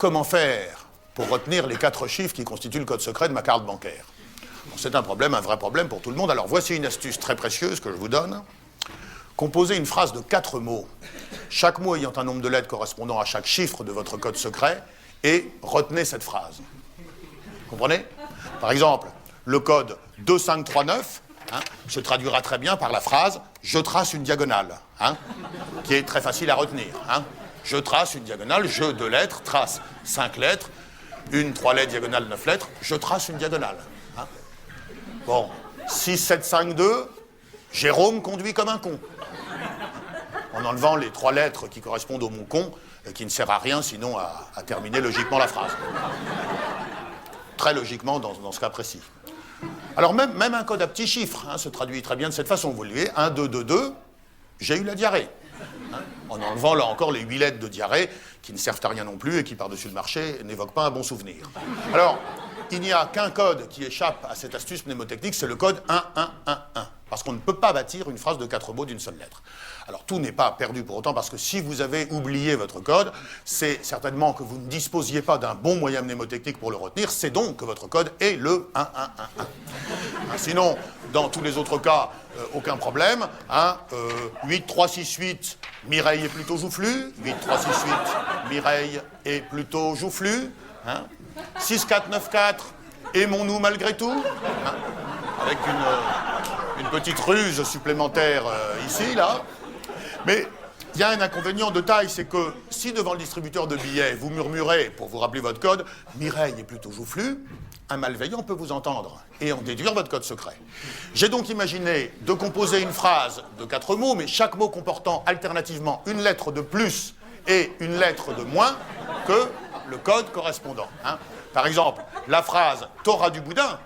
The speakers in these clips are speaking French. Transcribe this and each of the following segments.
comment faire pour retenir les 4 chiffres qui constituent le code secret de ma carte bancaire? Bon, c'est un problème, un vrai problème pour tout le monde. Alors voici une astuce très précieuse que je vous donne. Composez une phrase de 4 mots, chaque mot ayant un nombre de lettres correspondant à chaque chiffre de votre code secret, et retenez cette phrase. Comprenez? Par exemple, le code 2539 se traduira très bien par la phrase « je trace une diagonale », qui est très facile à retenir. Je trace une diagonale, je 2 lettres, trace 5 lettres, 1, 3 lettres, diagonale 9 lettres, je trace une diagonale. Bon, 6, 7, 5, 2, Jérôme conduit comme un con. En enlevant les 3 lettres qui correspondent au mot con, qui ne sert à rien sinon à terminer logiquement la phrase. Très logiquement dans ce cas précis. Alors même un code à petits chiffres se traduit très bien de cette façon. Vous le voyez, 1, 2, 2, 2, j'ai eu la diarrhée. En enlevant là encore les 8 lettres de diarrhée qui ne servent à rien non plus et qui par-dessus le marché n'évoquent pas un bon souvenir. Alors, il n'y a qu'un code qui échappe à cette astuce mnémotechnique, c'est le code 1, 1, 1, 1. Parce qu'on ne peut pas bâtir une phrase de 4 mots d'une seule lettre. Alors tout n'est pas perdu pour autant, parce que si vous avez oublié votre code, c'est certainement que vous ne disposiez pas d'un bon moyen mnémotechnique pour le retenir, c'est donc que votre code est le 1, 1, 1, 1. Sinon, dans tous les autres cas, aucun problème. 8, 3, 6, 8, Mireille est plutôt joufflue. 8, 3, 6, 8, Mireille est plutôt joufflue. 6, 4, 9, 4, aimons-nous malgré tout, avec une petite ruse supplémentaire ici, là. Mais il y a un inconvénient de taille, c'est que si devant le distributeur de billets, vous murmurez, pour vous rappeler votre code, Mireille est plutôt joufflue, un malveillant peut vous entendre et en déduire votre code secret. J'ai donc imaginé de composer une phrase de 4 mots, mais chaque mot comportant alternativement une lettre de plus et une lettre de moins que le code correspondant. Par exemple, la phrase « T'auras du boudin »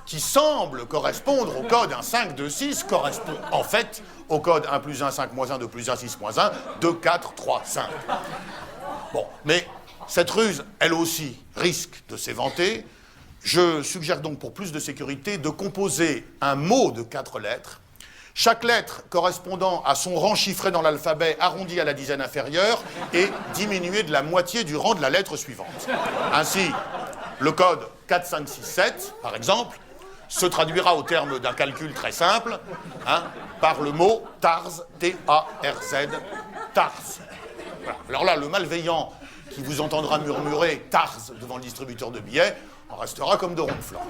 qui semble correspondre au code 1, 5, 2, 6, correspond en fait au code 1 plus 1, 5 moins 1, 2 plus 1, 6 moins 1, 2, 4, 3, 5. Bon, mais cette ruse, elle aussi, risque de s'éventer. Je suggère donc, pour plus de sécurité, de composer un mot de 4 lettres, chaque lettre correspondant à son rang chiffré dans l'alphabet arrondi à la dizaine inférieure et diminué de la moitié du rang de la lettre suivante. Ainsi, le code 4, 5, 6, 7, par exemple, se traduira au terme d'un calcul très simple par le mot TARZ, T-A-R-Z, TARZ. Voilà. Alors là, le malveillant qui vous entendra murmurer TARZ devant le distributeur de billets en restera comme de ronflant.